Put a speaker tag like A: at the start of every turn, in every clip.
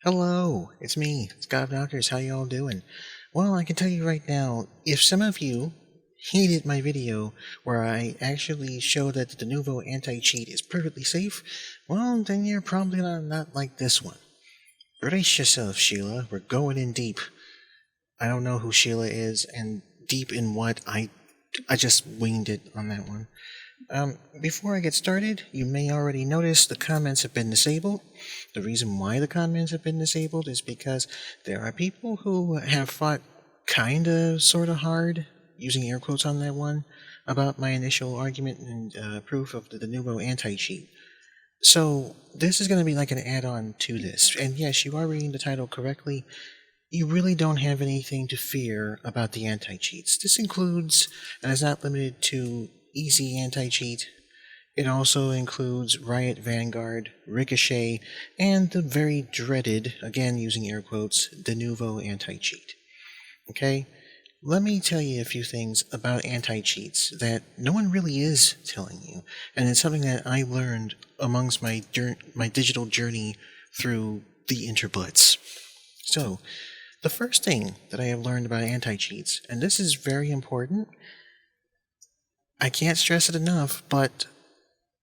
A: Hello, it's me, it's GodOfKnockers. How y'all doing? Well, I can tell you right now, if some of you hated my video where I actually show that the Denuvo anti-cheat is perfectly safe, well, then you're probably not like this one. Brace yourself, Sheila. We're going in deep. I don't know who Sheila is, and deep in what, I just winged it on that one. Before I get started, you may already notice the comments have been disabled. The reason why the comments have been disabled is because there are people who have fought kinda, sorta hard, using air quotes on that one, about my initial argument and proof of the Denuvo anti-cheat. So, this is going to be like an add-on to this. And yes, you are reading the title correctly. You really don't have anything to fear about the anti-cheats. This includes, and is not limited to, easy anti-cheat. It also includes Riot Vanguard, Ricochet, and the very dreaded, again using air quotes, Denuvo anti-cheat. Okay? Let me tell you a few things about anti-cheats that no one really is telling you, and it's something that I learned amongst my digital journey through the interblitz. So, the first thing that I have learned about anti-cheats, and this is very important, I can't stress it enough, but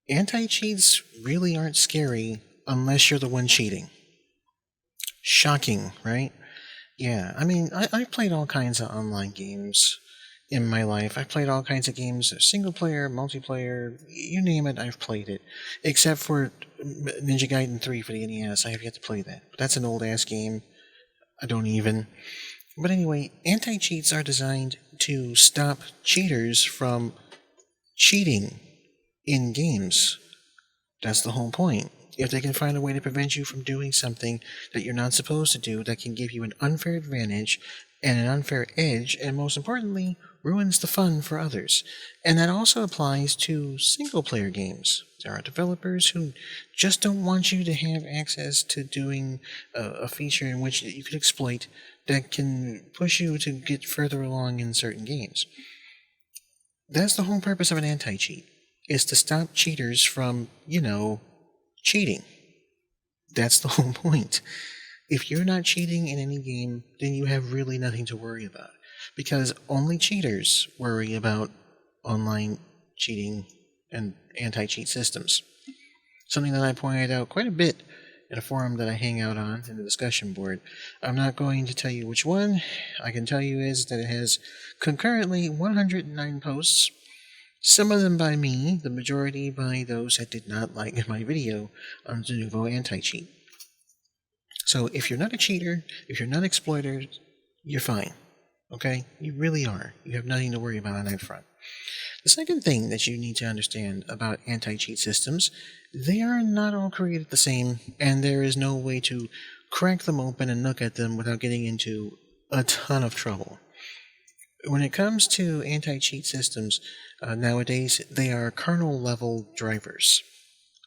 A: anti-cheats really aren't scary unless you're the one cheating. Shocking, right? Yeah, I mean, I've played all kinds of online games in my life. I've played all kinds of games, single player, multiplayer, you name it, I've played it. Except for Ninja Gaiden 3 for the NES, I have yet to play that. But that's an old-ass game. I don't even. But anyway, anti-cheats are designed to stop cheaters from cheating in games. That's the whole point. If they can find a way to prevent you from doing something that you're not supposed to do, that can give you an unfair advantage and an unfair edge, and most importantly, ruins the fun for others. And that also applies to single-player games. There are developers who just don't want you to have access to doing a feature in which you could exploit that can push you to get further along in certain games. That's the whole purpose of an anti-cheat, is to stop cheaters from, cheating. That's the whole point. If you're not cheating in any game, then you have really nothing to worry about. Because only cheaters worry about online cheating and anti-cheat systems. Something that I pointed out quite a bit in a forum that I hang out on in the discussion board. I'm not going to tell you which one. I can tell you is that it has concurrently 109 posts. Some of them by me, the majority by those that did not like my video on the Denuvo anti-cheat. So if you're not a cheater, if you're not an exploiter, you're fine. Okay? You really are. You have nothing to worry about on that front. The second thing that you need to understand about anti-cheat systems, they are not all created the same, and there is no way to crack them open and look at them without getting into a ton of trouble. When it comes to anti-cheat systems, nowadays, they are kernel-level drivers.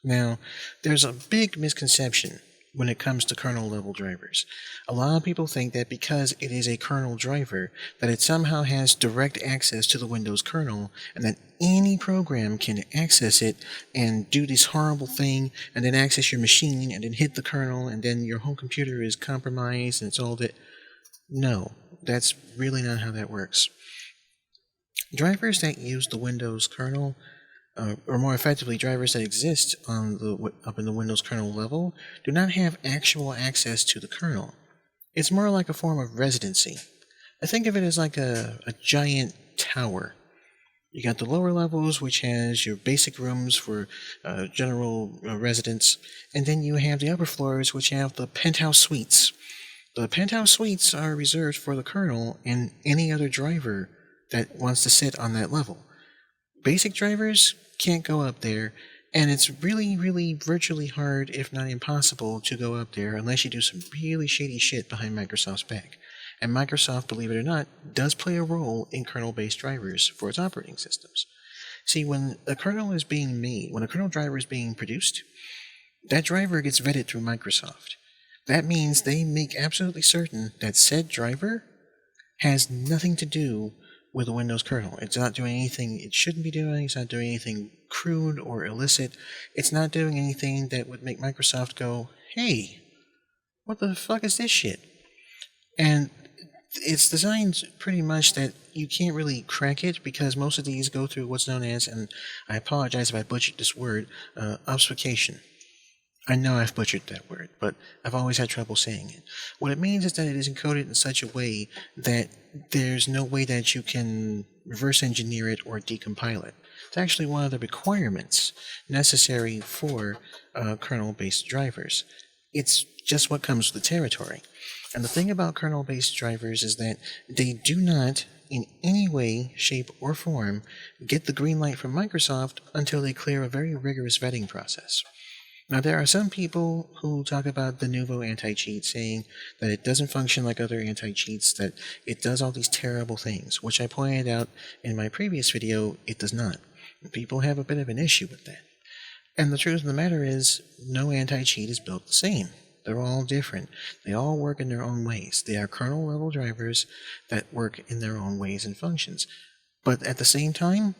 A: Now, there's a big misconception when it comes to kernel-level drivers. A lot of people think that because it is a kernel driver, that it somehow has direct access to the Windows kernel, and that any program can access it and do this horrible thing, and then access your machine, and then hit the kernel, and then your whole computer is compromised, and it's all that. No, that's really not how that works. Drivers that use the Windows kernel, or more effectively, drivers that exist up in the Windows kernel level, do not have actual access to the kernel. It's more like a form of residency. I think of it as like a giant tower. You got the lower levels, which has your basic rooms for general residents, and then you have the upper floors, which have the penthouse suites. The penthouse suites are reserved for the kernel and any other driver that wants to sit on that level. Basic drivers can't go up there, and it's really, really virtually hard, if not impossible, to go up there unless you do some really shady shit behind Microsoft's back. And Microsoft, believe it or not, does play a role in kernel-based drivers for its operating systems. See, when a kernel is being made, when a kernel driver is being produced, that driver gets vetted through Microsoft. That means they make absolutely certain that said driver has nothing to do with the Windows kernel. It's not doing anything it shouldn't be doing. It's not doing anything crude or illicit. It's not doing anything that would make Microsoft go, hey, What the fuck is this shit? And it's designed pretty much that you can't really crack it because most of these go through what's known as, and I apologize if I butchered this word, obfuscation. I know I've butchered that word, but I've always had trouble saying it. What it means is that it is encoded in such a way that there's no way that you can reverse engineer it or decompile it. It's actually one of the requirements necessary for kernel-based drivers. It's just what comes with the territory. And the thing about kernel-based drivers is that they do not, in any way, shape, or form, get the green light from Microsoft until they clear a very rigorous vetting process. Now, there are some people who talk about the Nouveau anti-cheat, saying that it doesn't function like other anti-cheats, that it does all these terrible things, which I pointed out in my previous video, it does not. People have a bit of an issue with that. And the truth of the matter is, no anti-cheat is built the same. They're all different. They all work in their own ways. They are kernel-level drivers that work in their own ways and functions. But at the same time,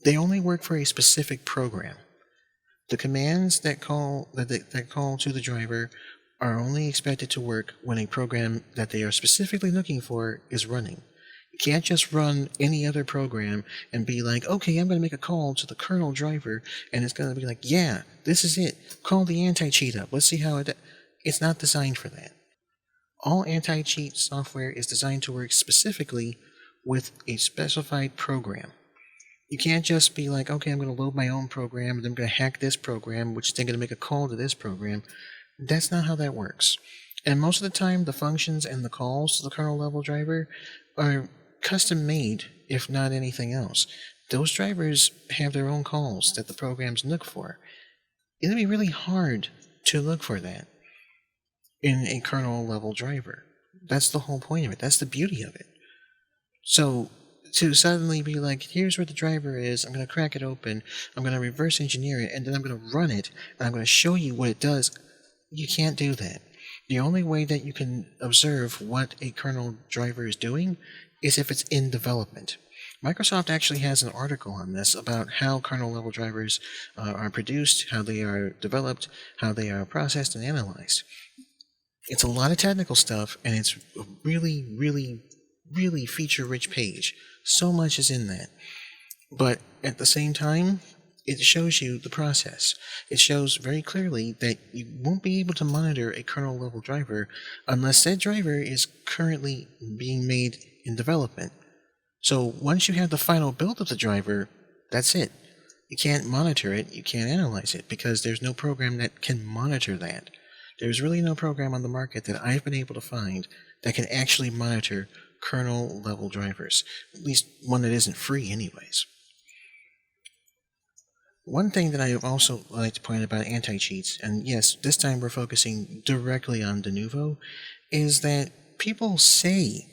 A: they only work for a specific program. The commands that call to the driver are only expected to work when a program that they are specifically looking for is running. You can't just run any other program and be like, okay, I'm going to make a call to the kernel driver, and it's going to be like, yeah, this is it. Call the anti-cheat up. Let's see how it... It's not designed for that. All anti-cheat software is designed to work specifically with a specified program. You can't just be like, okay, I'm going to load my own program, and I'm going to hack this program, which is then going to make a call to this program. That's not how that works. And most of the time, the functions and the calls to the kernel-level driver are custom-made, if not anything else. Those drivers have their own calls that the programs look for. It'll be really hard to look for that in a kernel-level driver. That's the whole point of it. That's the beauty of it. So to suddenly be like, here's where the driver is, I'm going to crack it open, I'm going to reverse engineer it, and then I'm going to run it, and I'm going to show you what it does, you can't do that. The only way that you can observe what a kernel driver is doing is if it's in development. Microsoft actually has an article on this about how kernel-level drivers are produced, how they are developed, how they are processed and analyzed. It's a lot of technical stuff, and it's a really, really, really feature-rich page. So much is in that. But at the same time, it shows you the process. It shows very clearly that you won't be able to monitor a kernel-level driver unless that driver is currently being made in development. So once you have the final build of the driver, that's it. You can't monitor it, you can't analyze it, because there's no program that can monitor that. There's really no program on the market that I've been able to find that can actually monitor kernel-level drivers. At least one that isn't free anyways. One thing that I also like to point out about anti-cheats, and yes, this time we're focusing directly on the Nouveau, is that people say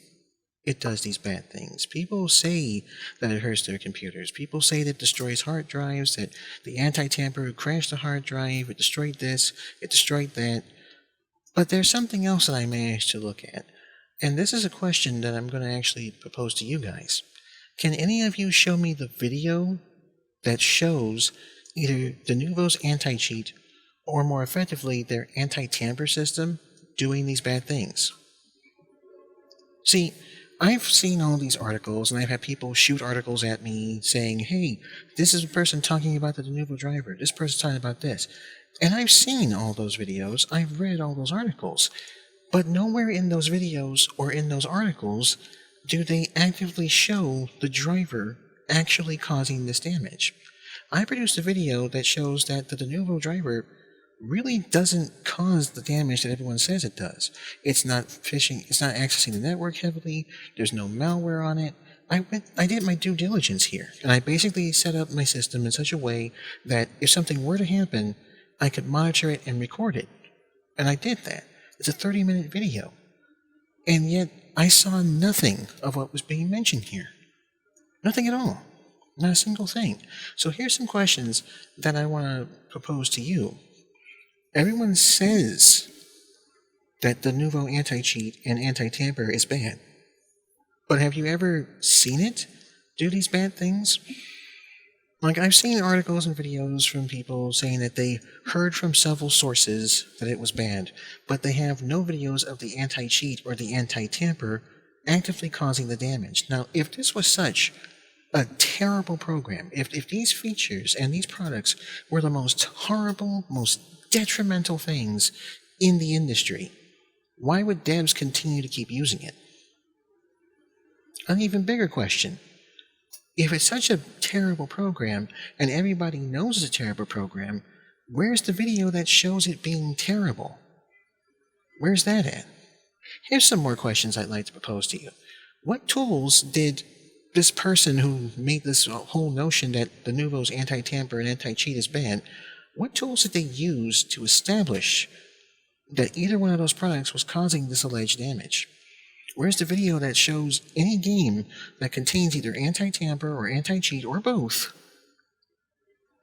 A: it does these bad things. People say that it hurts their computers. People say that it destroys hard drives, that the anti-tamper crashed the hard drive, it destroyed this, it destroyed that. But there's something else that I managed to look at. And this is a question that I'm going to actually propose to you guys. Can any of you show me the video that shows either the Nouveau's anti-cheat or more effectively their anti-tamper system doing these bad things? See, I've seen all these articles, and I've had people shoot articles at me saying, hey, this is a person talking about the Nouveau driver, this person's talking about this. And I've seen all those videos, I've read all those articles, but nowhere in those videos or in those articles do they actively show the driver actually causing this damage. I produced a video that shows that the Nouveau driver really doesn't cause the damage that everyone says it does. It's not phishing, it's not accessing the network heavily, there's no malware on it. I did my due diligence here, and I basically set up my system in such a way that if something were to happen, I could monitor it and record it. And I did that. It's a 30-minute video. And yet, I saw nothing of what was being mentioned here. Nothing at all. Not a single thing. So here's some questions that I want to propose to you. Everyone says that the Nouveau anti-cheat and anti-tamper is bad. But have you ever seen it do these bad things? Like, I've seen articles and videos from people saying that they heard from several sources that it was banned, but they have no videos of the anti-cheat or the anti-tamper actively causing the damage. Now, if this was such a terrible program, if these features and these products were the most horrible, most detrimental things in the industry, why would devs continue to keep using it? An even bigger question. If it's such a terrible program, and everybody knows it's a terrible program, where's the video that shows it being terrible? Where's that at? Here's some more questions I'd like to propose to you. What tools did this person who made this whole notion that the Nuvo's anti-tamper and anti-cheat is banned, what tools did they use to establish that either one of those products was causing this alleged damage? Where's the video that shows any game that contains either anti-tamper or anti-cheat or both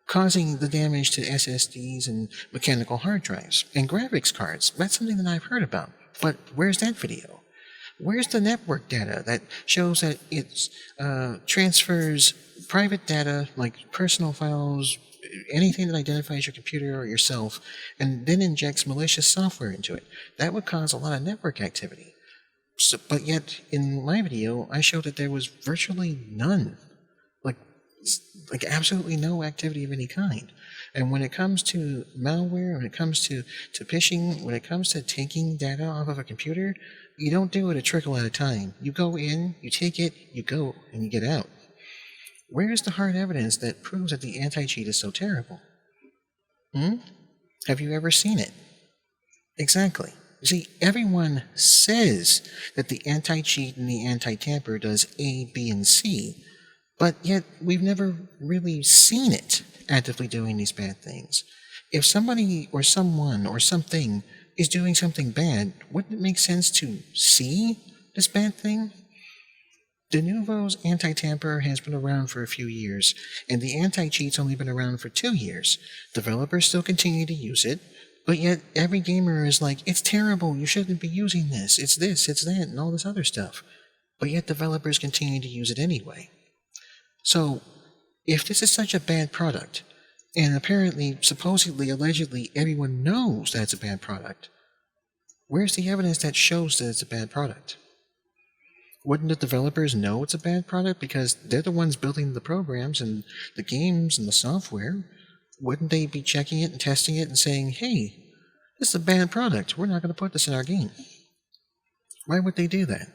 A: causing the damage to SSDs and mechanical hard drives and graphics cards? That's something that I've heard about. But where's that video? Where's the network data that shows that it transfers private data like personal files, anything that identifies your computer or yourself, and then injects malicious software into it? That would cause a lot of network activity. So, but yet, in my video, I showed that there was virtually none. Like absolutely no activity of any kind. And when it comes to malware, when it comes to phishing, when it comes to taking data off of a computer, you don't do it a trickle at a time. You go in, you take it, you go, and you get out. Where's the hard evidence that proves that the anti-cheat is so terrible? Have you ever seen it? Exactly. You see, everyone says that the anti-cheat and the anti-tamper does A, B, and C, but yet we've never really seen it actively doing these bad things. If somebody or someone or something is doing something bad, wouldn't it make sense to see this bad thing? The Nuvo's anti-tamper has been around for a few years, and the anti-cheat's only been around for 2 years. Developers still continue to use it, but yet every gamer is like, it's terrible, you shouldn't be using this, it's that, and all this other stuff. But yet developers continue to use it anyway. So, if this is such a bad product, and apparently, supposedly, allegedly, everyone knows that it's a bad product, where's the evidence that shows that it's a bad product? Wouldn't the developers know it's a bad product because they're the ones building the programs and the games and the software? Wouldn't they be checking it and testing it and saying, hey, this is a bad product, we're not going to put this in our game? Why would they do that?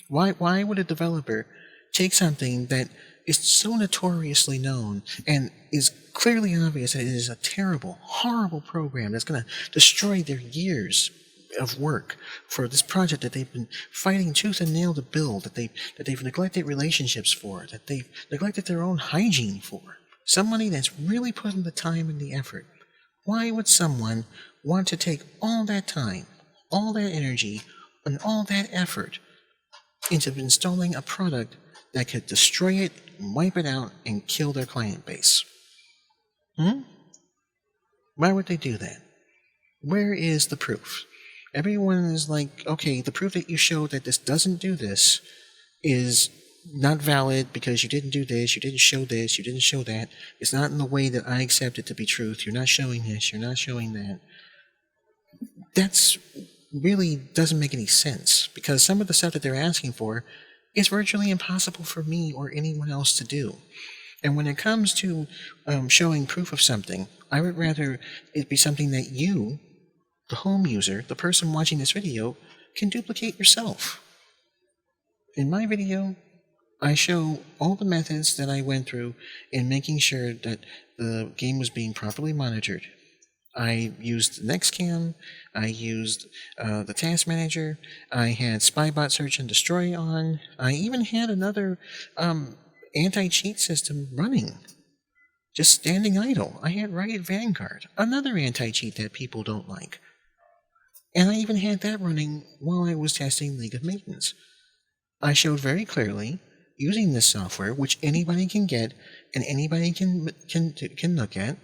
A: Why would a developer take something that is so notoriously known and is clearly obvious that it is a terrible, horrible program that's going to destroy their years of work for this project that they've been fighting tooth and nail to build, that they've neglected relationships for, that they've neglected their own hygiene for, somebody that's really put in the time and the effort? Why would someone want to take all that time, all that energy, and all that effort into installing a product that could destroy it, wipe it out, and kill their client base? Why would they do that? Where is the proof? Everyone is like, okay, the proof that you showed that this doesn't do this is not valid because you didn't do this, you didn't show this, you didn't show that. It's not in the way that I accept it to be truth. You're not showing this, you're not showing that. That's really doesn't make any sense because some of the stuff that they're asking for is virtually impossible for me or anyone else to do. And when it comes to showing proof of something, I would rather it be something that you, the home user, the person watching this video, can duplicate yourself. In my video, I show all the methods that I went through in making sure that the game was being properly monitored. I used NextCam, I used the Task Manager, I had Spybot Search and Destroy on, I even had another anti-cheat system running, just standing idle. I had Riot Vanguard, another anti-cheat that people don't like. And I even had that running while I was testing League of Maidens. I showed very clearly, using this software, which anybody can get and anybody can look at,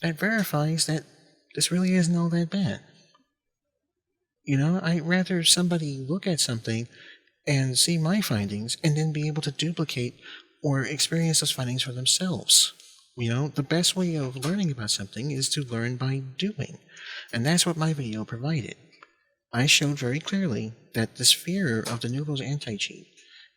A: that verifies that this really isn't all that bad. You know, I'd rather somebody look at something and see my findings and then be able to duplicate or experience those findings for themselves. You know, the best way of learning about something is to learn by doing. And that's what my video provided. I showed very clearly that this fear of the Nouveau's anti-cheat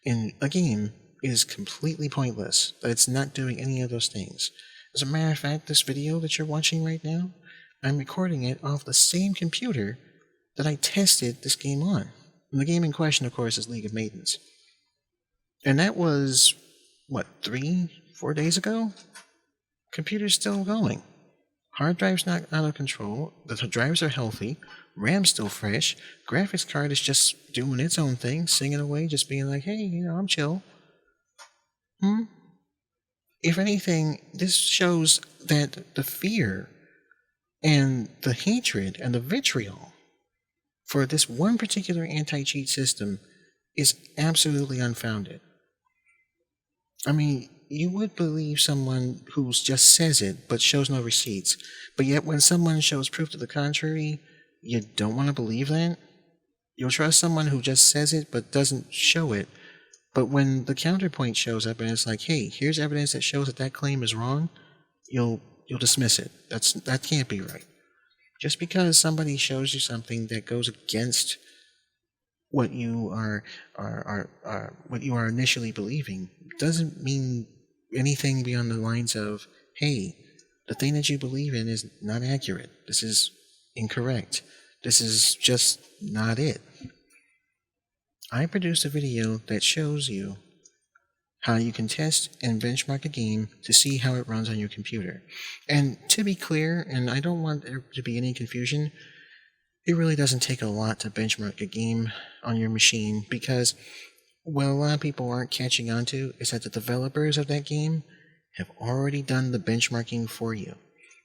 A: in a game is completely pointless, that it's not doing any of those things. As a matter of fact, this video that you're watching right now, I'm recording it off the same computer that I tested this game on. And the game in question, of course, is League of Maidens. And that was, 3-4 days ago? Computer's still going. Hard drive's not out of control, the drives are healthy, RAM's still fresh, graphics card is just doing its own thing, singing away, just being like, hey, I'm chill. If anything, this shows that the fear and the hatred and the vitriol for this one particular anti-cheat system is absolutely unfounded. I mean, you would believe someone who just says it but shows no receipts, but yet when someone shows proof to the contrary, you don't want to believe that? You'll trust someone who just says it but doesn't show it, but when the counterpoint shows up and it's like, hey, here's evidence that shows that that claim is wrong, you'll dismiss it. That can't be right. Just because somebody shows you something that goes against what you are initially believing doesn't mean anything beyond the lines of, hey, the thing that you believe in is not accurate. This is incorrect. This is just not it. I produced a video that shows you how you can test and benchmark a game to see how it runs on your computer. And to be clear, and I don't want there to be any confusion, it really doesn't take a lot to benchmark a game on your machine, because what a lot of people aren't catching on to is that the developers of that game have already done the benchmarking for you.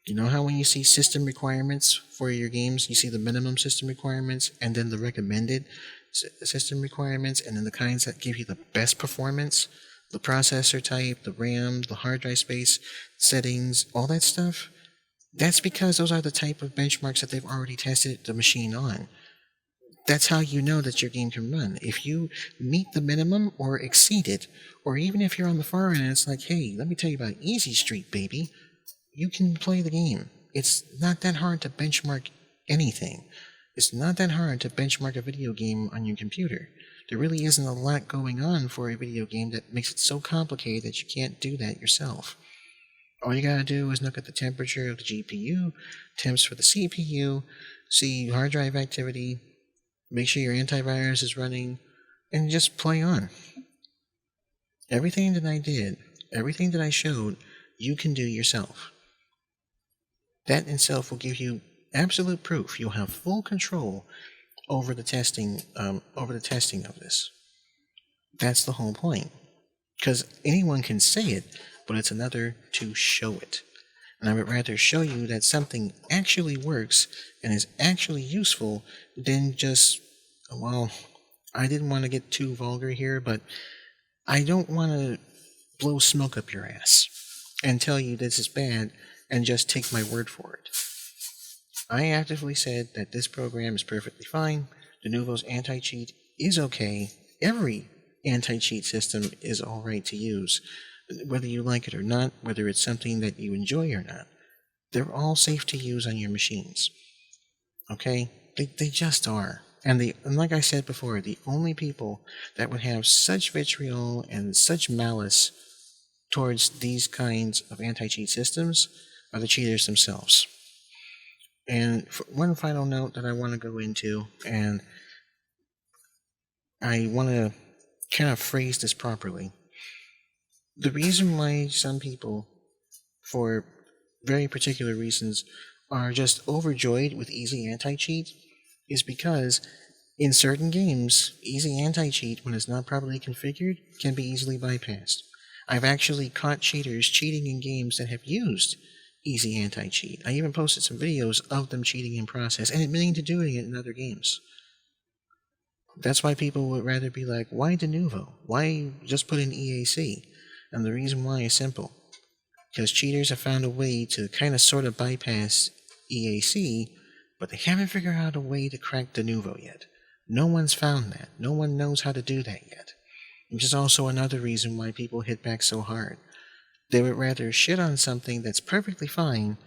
A: You know how when you see system requirements for your games, you see the minimum system requirements and then the recommended system requirements, and then the kinds that give you the best performance, the processor type, the RAM, the hard drive space, settings, all that stuff? That's because those are the type of benchmarks that they've already tested the machine on. That's how you know that your game can run. If you meet the minimum or exceed it, or even if you're on the far end and it's like, hey, let me tell you about Easy Street, baby, you can play the game. It's not that hard to benchmark anything. It's not that hard to benchmark a video game on your computer. There really isn't a lot going on for a video game that makes it so complicated that you can't do that yourself. All you gotta do is look at the temperature of the GPU, temps for the CPU, see hard drive activity, make sure your antivirus is running, and just play on. Everything that I did, everything that I showed, you can do yourself. That in itself will give you absolute proof. You'll have full control over the testing of this. That's the whole point. Because anyone can say it, but it's another to show it. And I would rather show you that something actually works and is actually useful than just, well, I didn't want to get too vulgar here, but I don't want to blow smoke up your ass and tell you this is bad and just take my word for it. I actively said that this program is perfectly fine. The Nouveau's anti-cheat is okay. Every anti-cheat system is alright to use, whether you like it or not, whether it's something that you enjoy or not. They're all safe to use on your machines. Okay? They just are. And like I said before, the only people that would have such vitriol and such malice towards these kinds of anti-cheat systems are the cheaters themselves. And one final note that I want to go into, and I want to kind of phrase this properly. The reason why some people, for very particular reasons, are just overjoyed with easy anti-cheat is because in certain games, easy anti-cheat, when it's not properly configured, can be easily bypassed. I've actually caught cheaters cheating in games that have used easy anti-cheat. I even posted some videos of them cheating in process and admitting to doing it in other games. That's why people would rather be like, why de novo? Why just put in EAC? And the reason why is simple. Because cheaters have found a way to kind of sort of bypass EAC, but they haven't figured out a way to crack de novo yet. No one's found that. No one knows how to do that yet. which is also another reason why people hit back so hard. They would rather shit on something that's perfectly fine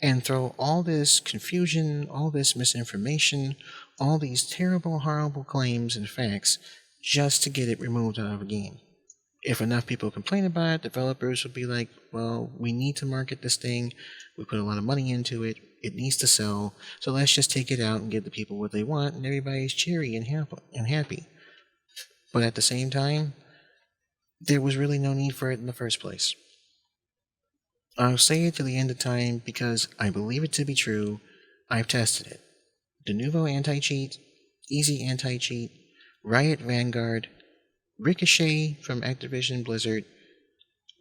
A: and throw all this confusion, all this misinformation, all these terrible, horrible claims and facts just to get it removed out of a game. If enough people complain about it, developers will be like, well, we need to market this thing. We put a lot of money into it. It needs to sell. So let's just take it out and give the people what they want, and everybody's cheery and happy. But at the same time, there was really no need for it in the first place. I'll say it to the end of time because I believe it to be true. I've tested it. Denuvo anti-cheat, Easy anti-cheat, Riot Vanguard, Ricochet from Activision Blizzard.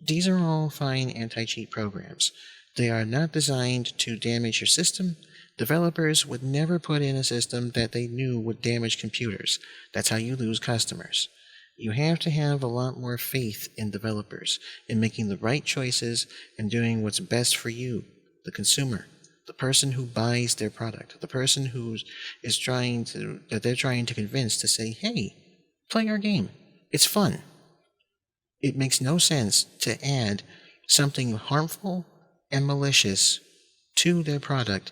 A: These are all fine anti-cheat programs. They are not designed to damage your system. Developers would never put in a system that they knew would damage computers. That's how you lose customers. You have to have a lot more faith in developers, in making the right choices and doing what's best for you, the consumer, the person who buys their product, the person that they're trying to convince to say, hey, play our game. It's fun. It makes no sense to add something harmful and malicious to their product,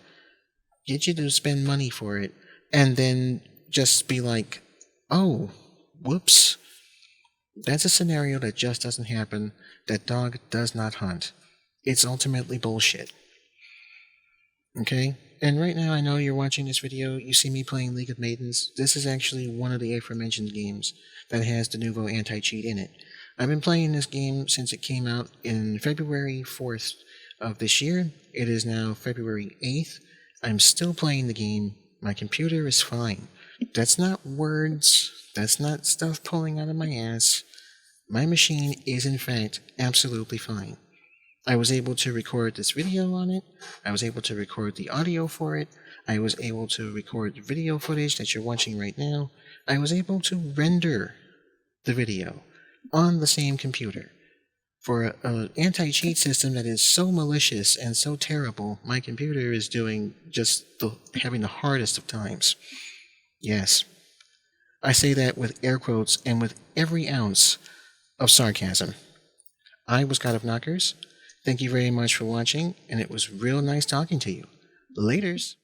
A: get you to spend money for it, and then just be like, oh, whoops. That's a scenario that just doesn't happen. That dog does not hunt. It's ultimately bullshit. Okay? And right now, I know you're watching this video, you see me playing League of Maidens. This is actually one of the aforementioned games that has Denuvo anti-cheat in it. I've been playing this game since it came out in February 4th of this year. It is now February 8th. I'm still playing the game. My computer is fine. That's not words. That's not stuff pulling out of my ass. My machine is, in fact, absolutely fine. I was able to record this video on it. I was able to record the audio for it. I was able to record video footage that you're watching right now. I was able to render the video on the same computer. For an anti-cheat system that is so malicious and so terrible, my computer is doing having the hardest of times. Yes. I say that with air quotes and with every ounce of sarcasm. I was GodOfKnockers. Thank you very much for watching, and it was real nice talking to you. Laters.